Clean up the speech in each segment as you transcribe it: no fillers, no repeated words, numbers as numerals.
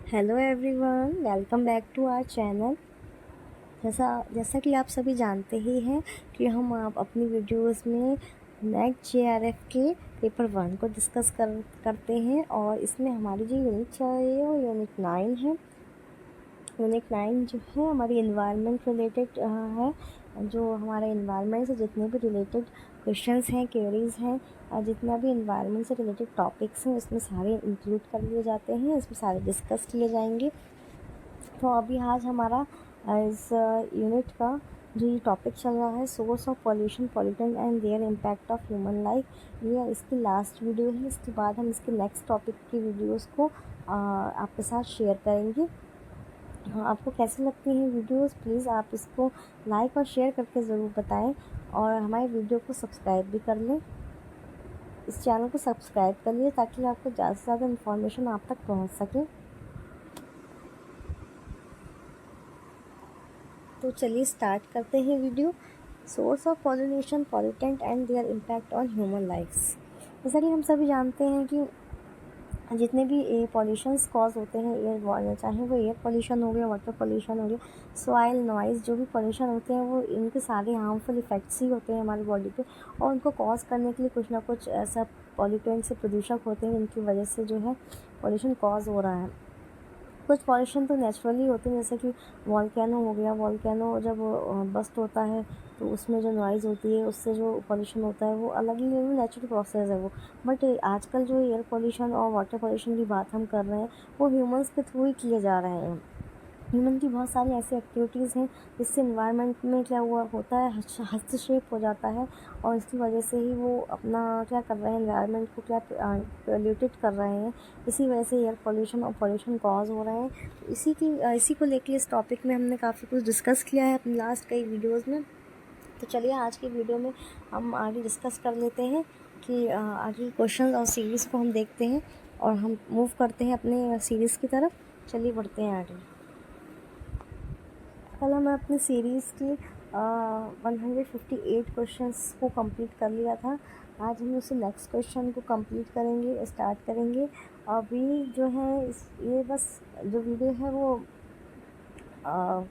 Hello everyone, welcome back to our channel. जैसा जैसा कि आप सभी जानते ही हैं कि हम आप अपनी वीडियोस में नेक्स्ट जेआरएफ के पेपर 1 को डिस्कस करते हैं और इसमें हमारी जो यूनिट चल रही है वो यूनिट 9 है। यूनिट 9 जो है हमारी इन्वायरमेंट रिलेटेड है। जो हमारे इन्वायरमेंट से जितने भी रिलेटेड क्वेश्चंस हैं, क्वेरीज़ हैं और जितना भी इन्वायरमेंट से रिलेटेड टॉपिक्स हैं उसमें सारे इंक्लूड कर लिए जाते हैं, इसमें सारे डिस्कस किए जाएंगे। तो अभी आज हमारा इस यूनिट का जो ये टॉपिक चल रहा है, source of pollution, pollutant and their impact of human life, ये इसकी लास्ट वीडियो है। इसके बाद हम इसके नेक्स्ट टॉपिक की वीडियोस को आपके साथ शेयर करेंगे। आपको कैसी लगती हैं वीडियोस, प्लीज़ आप इसको लाइक और शेयर करके ज़रूर बताएं और हमारे वीडियो को सब्सक्राइब भी कर लें। इस चैनल को सब्सक्राइब कर लिए ताकि आपको ज़्यादा से ज़्यादा इन्फॉर्मेशन आप तक पहुंच सके। तो चलिए स्टार्ट करते हैं video. Source of pollution, pollutant and their impact on human lifes. जैसा कि हम सभी जानते हैं कि जितने भी पॉल्यूशंस कॉज होते हैं एयर, चाहे वो एयर पॉल्यूशन हो गया, वाटर पॉल्यूशन हो गया, सॉइल, नॉइज़, जो भी पॉल्यूशन होते हैं वो इनके सारे हार्मफुल इफ़ेक्ट्स ही होते हैं हमारी बॉडी पे। और उनको कॉज करने के लिए कुछ ना कुछ ऐसा पॉल्यूटेंट से प्रदूषक होते हैं जिनकी वजह से जो है पॉल्यूशन कॉज हो रहा है। कुछ पॉल्यूशन तो नेचुरली होते हैं, जैसे कि वॉल्केनो हो गया। वॉल्केनो जब बस्ट होता है तो उसमें जो नॉइज़ होती है उससे जो पॉल्यूशन होता है वो अलग ही नेचुरल प्रोसेस है वो। बट आजकल जो एयर पॉल्यूशन और वाटर पॉल्यूशन की बात हम कर रहे हैं वो ह्यूमंस के थ्रू ही किए जा रहे हैं। ह्यूमन की बहुत सारी ऐसी एक्टिविटीज़ हैं जिससे इन्वायरमेंट में क्या हुआ होता है, हस्तक्षेप हो जाता है और इसकी वजह से ही वो अपना क्या कर रहे हैं, इन्वायरमेंट को क्या पोल्यूटेड कर रहे हैं। इसी वजह से एयर पॉल्यूशन और पॉल्यूशन कॉज हो रहे हैं। तो इसी को लेकर इस टॉपिक में हमने काफ़ी कुछ डिस्कस किया है अपनी लास्ट कई वीडियोज़ में। तो चलिए आज की वीडियो में हम आगे डिस्कस कर लेते हैं कि आगे क्वेश्चन और सीरीज़ को हम देखते हैं और हम मूव करते हैं अपने सीरीज़ की तरफ। चलिए बढ़ते हैं आगे। कल हमने अपनी सीरीज़ की 158 क्वेश्चंस को कंप्लीट कर लिया था। आज हम उसे नेक्स्ट क्वेश्चन को कंप्लीट करेंगे, स्टार्ट करेंगे। अभी जो है ये बस जो वीडियो है वो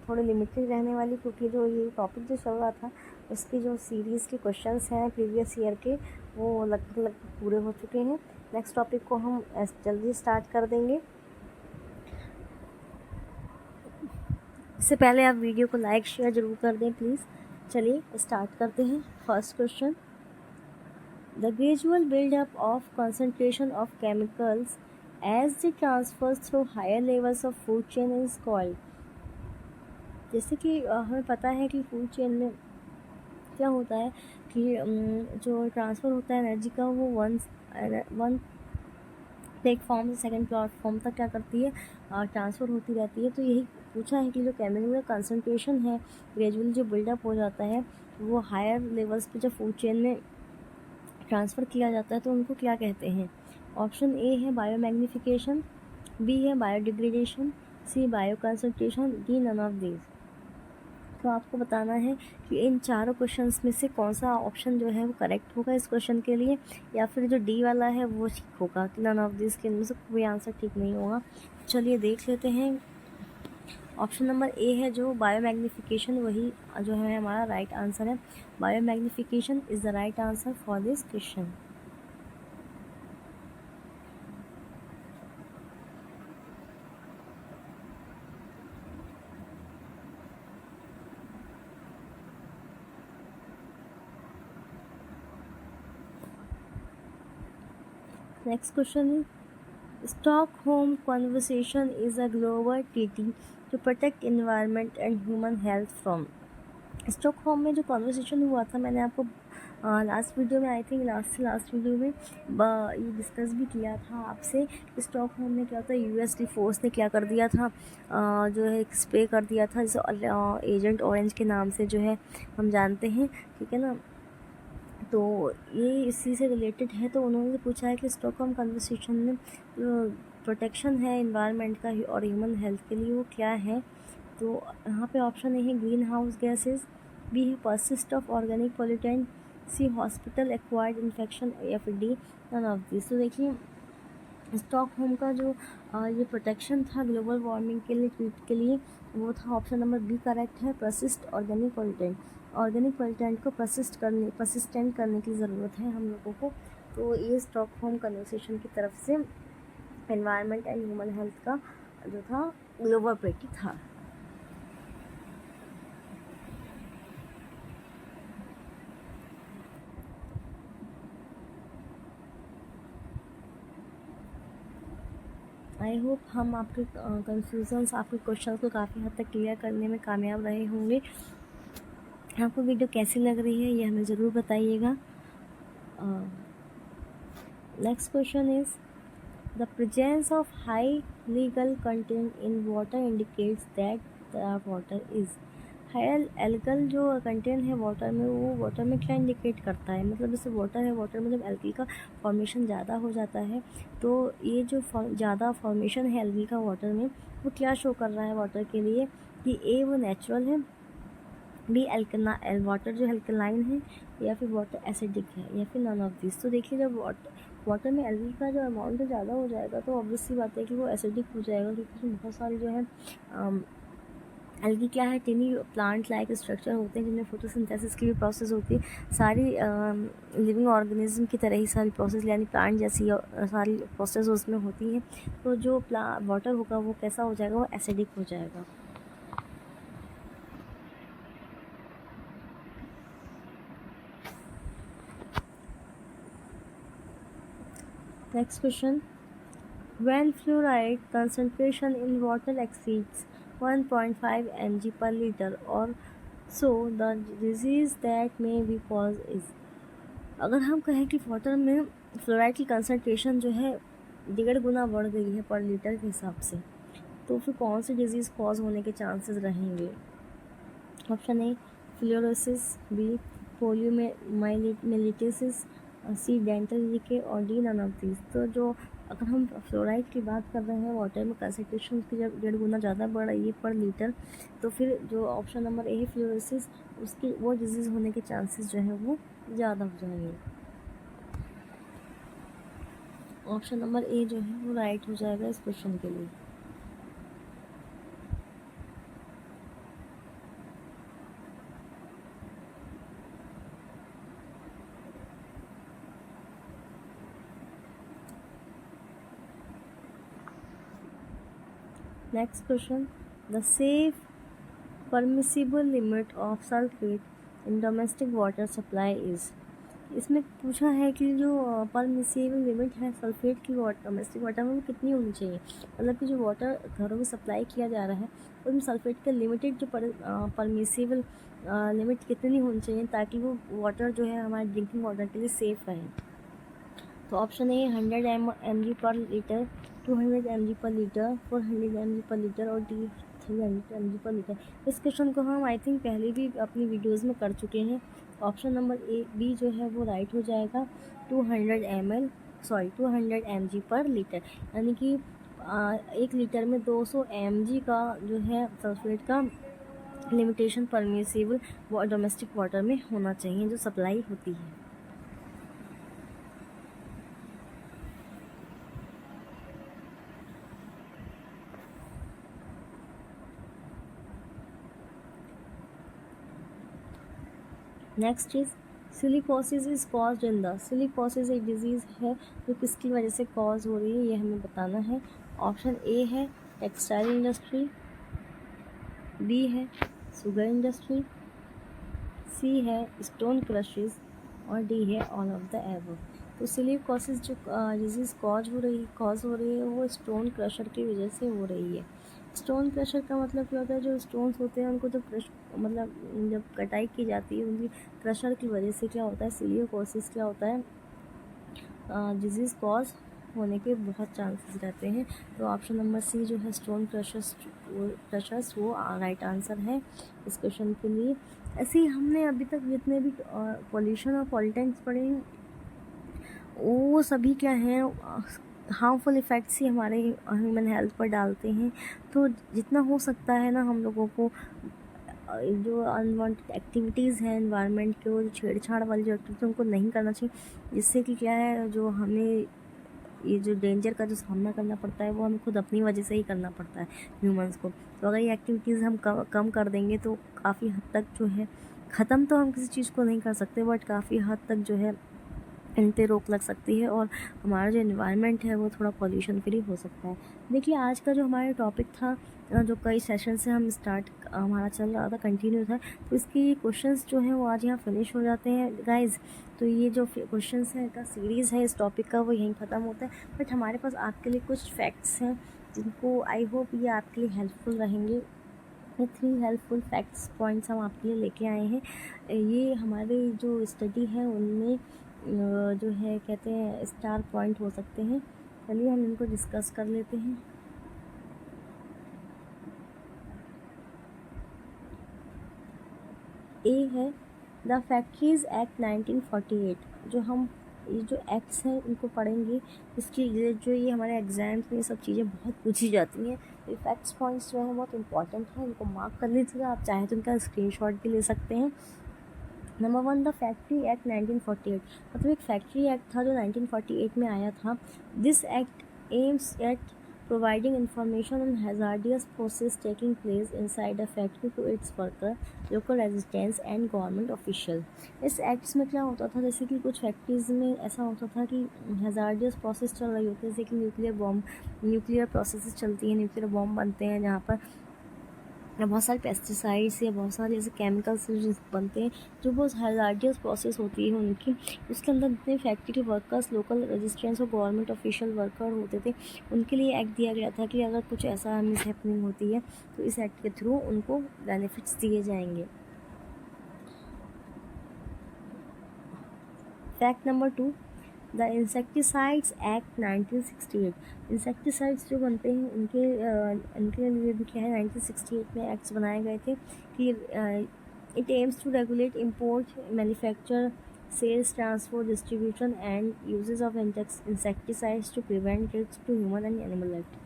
थोड़ी लिमिटेड रहने वाली, क्योंकि जो ये टॉपिक जो चल रहा था उसकी जो सीरीज़ के क्वेश्चंस हैं प्रीवियस ईयर के वो लगभग पूरे हो चुके हैं। नेक्स्ट टॉपिक को हम जल्दी स्टार्ट कर देंगे। इससे पहले आप वीडियो को लाइक शेयर ज़रूर कर दें प्लीज़। चलिए स्टार्ट करते हैं। First question, the gradual buildup of concentration of chemicals as the transfers through higher levels of food chain is called. जैसे कि हमें पता है कि फूड चेन में क्या होता है कि जो ट्रांसफ़र होता है एनर्जी का वो वन प्लेटफॉर्म से सेकंड प्लेटफॉर्म तक क्या करती है, ट्रांसफ़र होती रहती है। तो यही पूछा है कि जो केमिकल का कंसंट्रेशन है ग्रेजुअली जो बिल्डअप हो जाता है वो हायर लेवल्स पे जब फूड चेन में ट्रांसफ़र किया जाता है तो उनको क्या कहते हैं। ऑप्शन ए है बायोमैग्निफिकेशन, बी है biodegradation, C bioconcentration, D none of these. तो आपको बताना है कि इन चारों क्वेश्चंस में से कौन सा ऑप्शन जो है वो करेक्ट होगा इस क्वेश्चन के लिए, या फिर जो डी वाला है वो ठीक होगा कि नन ऑफ दिस के इनमें से कोई आंसर ठीक नहीं होगा। चलिए देख लेते हैं। ऑप्शन नंबर ए है जो बायोमैग्निफिकेशन, वही जो है हमारा राइट आंसर है। Biomagnification is the right answer for this question. Next question is, Stockholm Convention is a global treaty to protect environment and human health from। Stockholm में जो conversation हुआ था, मैंने आपको लास्ट वीडियो में, आई थिंक लास्ट वीडियो में ये discuss भी किया था आपसे। स्टॉकहोम में क्या होता है, यूएस फोर्स ने क्या कर दिया था, जो है स्प्रे कर दिया था जैसे एजेंट ऑरेंज के नाम से जो है हम जानते हैं, ठीक है ना। तो ये इसी से रिलेटेड है। तो उन्होंने पूछा है कि स्टॉकहोम कन्वेंशन में प्रोटेक्शन है इन्वायरमेंट का और ह्यूमन हेल्थ के लिए वो क्या है। तो यहाँ पे ऑप्शन ए है ग्रीन हाउस गैसेज, बी है persist of organic pollutant, C hospital acquired infection, या फिर डी नन ऑफ दिस। तो देखिए स्टॉकहोम का जो ये प्रोटेक्शन था ग्लोबल वार्मिंग के लिए वो था ऑप्शन नंबर बी करेक्ट है, persist organic pollutant. Organic pollutant को परसिस्टेंट करने की ज़रूरत है हम लोगों को। तो ये स्टॉकहोम कन्वर्सेशन की तरफ से एनवायरनमेंट एंड ह्यूमन हेल्थ का जो था ग्लोबल प्रोजेक्ट था। आई होप हम आपके कन्फ्यूजन्स, आपके क्वेश्चन को काफ़ी हद तक क्लियर करने में कामयाब रहे होंगे। आपको वीडियो कैसी लग रही है ये हमें ज़रूर बताइएगा। Next question is the presence of high legal content in water indicates that the water is. High algal जो कंटेंट है वाटर में, वो वाटर में क्या इंडिकेट करता है? मतलब जैसे वाटर है, वाटर में जब एल्गी का फॉर्मेशन ज़्यादा हो जाता है तो ये जो ज़्यादा फॉर्मेशन है एल्गी का वाटर में, वो क्या शो कर रहा है वाटर के लिए कि ए वो नेचुरल है, बी वाटर जो एल्कलाइन है, या फिर वाटर एसिडिक है, या फिर नन ऑफ दिस। तो देखिए जब वाटर में एल्गी का जो अमाउंट ज़्यादा हो जाएगा तो ऑब्वियस सी बात है कि वो एसिडिक हो जाएगा, क्योंकि उसमें बहुत सारी जो है एल्गी क्या है, टिनी प्लांट लाइक स्ट्रक्चर होते हैं जिनमें फोटोसिंथेसिस की भी प्रोसेस होती है। सारी लिविंग ऑर्गेनिज्म की तरह ही सारी प्रोसेस, यानी प्लांट जैसी सारी प्रोसेस उसमें होती हैं। तो जो वाटर होगा वो कैसा हो जाएगा, वो एसिडिक हो जाएगा। Next question, when fluoride concentration in water exceeds 1.5 mg per liter or so, the disease that may be caused is। अगर हम कहें कि वाटर में फ्लोराइड की कंसनट्रेशन जो है 1.5 गुना बढ़ गई है पर लीटर के हिसाब से, तो फिर कौन सी डिजीज़ कॉज होने के चांसेस रहेंगे? Option A fluorosis, B poliomyelitis, C dental decay और डी नन ऑफ दिस। तो जो अगर हम फ्लोराइड की बात कर रहे हैं वाटर में कंसनट्रेशन उसकी जब 1.5 गुना ज़्यादा बढ़ रही है पर लीटर, तो फिर जो ऑप्शन नंबर ए है फ्लोरोसिस, उसकी वो डिजीज़ होने के चांसेस जो है वो ज़्यादा हो जाएंगे। ऑप्शन नंबर ए जो है वो राइट हो जाएगा इस क्वेश्चन के लिए। Next question, the safe permissible limit of sulphate in domestic water supply is. इसमें पूछा है कि जो परमिसिबल लिमिट है सल्फेट की डोमेस्टिक वाटर में वो कितनी होनी चाहिए। मतलब कि जो वाटर घरों में सप्लाई किया जा रहा है उसमें सल्फेट का लिमिटेड जो परमिसिबल लिमिट कितनी होनी चाहिए ताकि वो वाटर जो है हमारे ड्रिंकिंग वाटर के लिए सेफ़ रहे। तो ऑप्शन ए 100 mg पर लीटर, 200 mg पर लीटर, 400 mg पर लीटर और डी 300 mg पर लीटर। इस क्वेश्चन को हम आई थिंक पहले भी अपनी वीडियोज़ में कर चुके हैं। ऑप्शन नंबर ए बी जो है वो राइट हो जाएगा, 200 mg पर लीटर, यानी कि 1 लीटर में 200 mg का जो है सल्फेट का लिमिटेशन परमिसिबल डोमेस्टिक वाटर में होना चाहिए जो सप्लाई होती है। Next is silicosis is caused in the. Silicosis एक डिजीज़ है जो किसकी वजह से कॉज हो रही है ये हमें बताना है। ऑप्शन ए है टेक्सटाइल इंडस्ट्री, बी है शुगर इंडस्ट्री, सी है स्टोन क्रशेस और डी है ऑल ऑफ द एबव। तो सिलिकोसिस जो डिजीज़ कॉज हो रही है वो स्टोन क्रशर की वजह से हो रही है। स्टोन क्रशर का मतलब क्या होता है, जो स्टोन्स होते हैं उनको जब मतलब जब कटाई की जाती है उनकी क्रशर की वजह से क्या होता है, सिलिकोसिस क्या होता है, डिजीज़ कॉज होने के बहुत चांसेस रहते हैं। तो ऑप्शन नंबर सी जो है स्टोन क्रशर्स वो राइट आंसर है इस क्वेश्चन के लिए। ऐसे ही हमने अभी तक जितने भी पॉल्यूशन और पॉल्यूटेंट्स पढ़े हैं वो सभी क्या हैं, हार्मफुल इफ़ेक्ट्स ही हमारे ह्यूमन हेल्थ पर डालते हैं। तो जितना हो सकता है ना हम लोगों को जो अनवांटेड एक्टिविटीज़ हैं एनवायरनमेंट के, वो छेड़छाड़ वाली जो एक्टिविटी उनको नहीं करना चाहिए, जिससे कि क्या है जो हमें ये जो डेंजर का जो सामना करना पड़ता है वो हमें खुद अपनी वजह से ही करना पड़ता है ह्यूमंस को। तो अगर ये एक्टिविटीज़ हम कम कर देंगे तो काफ़ी हद तक जो है, ख़त्म तो हम किसी चीज़ को नहीं कर सकते, बट काफ़ी हद तक जो है इन पे रोक लग सकती है और हमारा जो एनवायरनमेंट है वो थोड़ा पॉल्यूशन फ्री हो सकता है। देखिए आज का जो हमारा टॉपिक था, जो कई सेशन से हम स्टार्ट हमारा चल रहा था, कंटिन्यू था, तो इसकी क्वेश्चंस जो हैं वो आज यहाँ फिनिश हो जाते हैं गाइज़। तो ये जो क्वेश्चंस है का सीरीज़ है इस टॉपिक का वो यहीं ख़त्म होता है। बट हमारे पास आपके लिए कुछ फैक्ट्स हैं जिनको आई होप ये आपके लिए हेल्पफुल रहेंगे। ये 3 हेल्पफुल फैक्ट्स पॉइंट्स हम आपके लिए लेके आए हैं। ये हमारे जो स्टडी है उनमें जो है कहते हैं स्टार पॉइंट हो सकते हैं। चलिए हम इनको डिस्कस कर लेते हैं। ए है द फैक्ट्रीज एक्ट 1948। जो हम ये जो एक्ट्स हैं इनको पढ़ेंगे, इसकी जो ये हमारे एग्जाम्स में ये सब चीज़ें बहुत पूछी जाती हैं। ये फैक्ट्स पॉइंट्स जो हैं बहुत इंपॉर्टेंट हैं, इनको मार्क कर लीजिएगा। आप चाहें तो इनका स्क्रीनशॉट भी ले सकते हैं। Number 1 the factory act 1948। मतलब एक फैक्ट्री एक्ट था जो 1948 में आया था। This act aims at providing information on hazardous process taking place inside a factory to its worker, local residents and government official. इस एक्ट्स में क्या होता था, जैसे कि कुछ फैक्ट्रीज़ में ऐसा होता था कि हैजार्डियस प्रोसेस चल रही होती है, जैसे कि न्यूक्लियर प्रोसेस चलती हैं, न्यूक्लियर बॉम्ब बनते हैं जहाँ पर बहुत सारे पेस्टिसाइड्स या बहुत सारे ऐसे केमिकल्स बनते हैं जो बहुत हैजार्डियस प्रोसेस होती है उनकी। उसके अंदर जितने फैक्ट्री के वर्कर्स, लोकल रजिस्ट्रेंट्स और गवर्नमेंट ऑफिशियल वर्कर होते थे, उनके लिए एक्ट दिया गया था कि अगर कुछ ऐसा मिस हैपनिंग होती है तो इस एक्ट के थ्रू उनको बेनिफिट्स दिए जाएंगे। Fact number 2 the insecticides act 1968। Insecticides जो बनते हैं उनके लिए भी क्या है, 1968 में एक्ट्स बनाए गए थे कि it aims to regulate import, manufacture, sales, transport, distribution and uses of insecticides to prevent risk to human and animal life.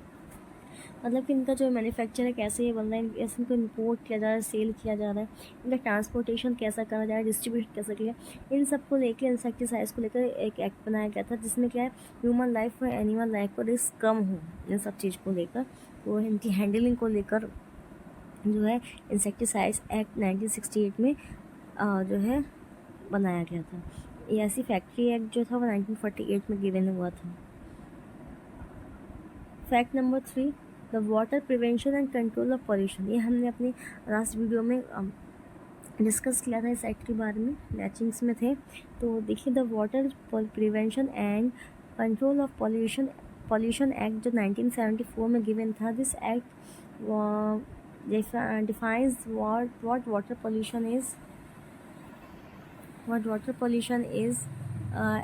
मतलब कि इनका जो मैन्युफैक्चर है कैसे ये बन रहा है, कैसे इनको इम्पोर्ट किया जा रहा है, सेल किया जा रहा है, इनका ट्रांसपोर्टेशन कैसा करा जा रहा है, डिस्ट्रीब्यूट कैसे किया, इन सब को लेकर, इंसेक्टिसाइड्स को लेकर एक एक्ट बनाया गया था जिसमें क्या है ह्यूमन लाइफ और एनिमल लाइफ को रिस्क कम हो, इन सब चीज़ को लेकर। तो इनकी हैंडलिंग को लेकर जो है इंसेक्टिसाइड्स एक्ट 1968 में जो है बनाया गया था। ये ऐसी फैक्ट्री एक्ट जो था वो 1948 में गिवन हुआ था। Fact number 3 the water prevention and control of pollution. ये हमने अपनी लास्ट वीडियो में डिस्कस किया था इस एक्ट के बारे में, मैचिंग्स में थे। तो देखिए the water prevention and control of pollution act जो 1974 में गिवन था। This act defines what water pollution is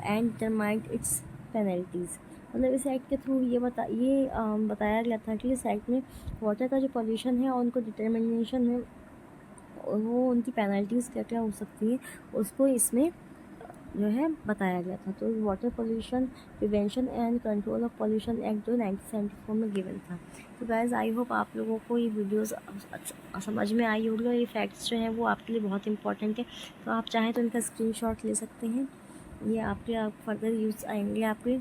and determine its penalties। मतलब इस एक्ट के थ्रू ये बताया गया था कि इस एक्ट में वाटर का जो पॉल्यूशन है और उनको डिटर्मिनेशन है वो उनकी पेनल्टीज़ क्या क्या हो सकती है उसको इसमें जो है बताया गया था। तो water pollution prevention and control of pollution act जो 1974 में गिवन था। तो गाइज़ आई होप आप लोगों को ये वीडियोस समझ में आई होगी और ये फैक्ट्स जो हैं वो आपके लिए बहुत इंपॉर्टेंट है। तो आप चाहें तो इनका स्क्रीनशॉट ले सकते हैं, ये आप फर्दर यूज़ आएंगे आपके।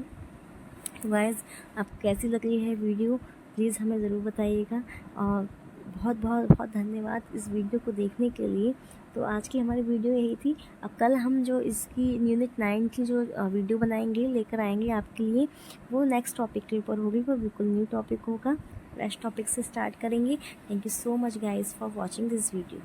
तो गाइज़ आपको कैसी लग रही है वीडियो प्लीज़ हमें ज़रूर बताइएगा और बहुत बहुत बहुत धन्यवाद इस वीडियो को देखने के लिए। तो आज की हमारी वीडियो यही थी। अब कल हम जो इसकी यूनिट 9 की जो वीडियो बनाएंगे लेकर आएंगे आपके लिए, वो नेक्स्ट टॉपिक के ऊपर होगी, वो बिल्कुल न्यू टॉपिक होगा, फ्रेश टॉपिक से स्टार्ट करेंगे। Thank you so much guys for watching this video.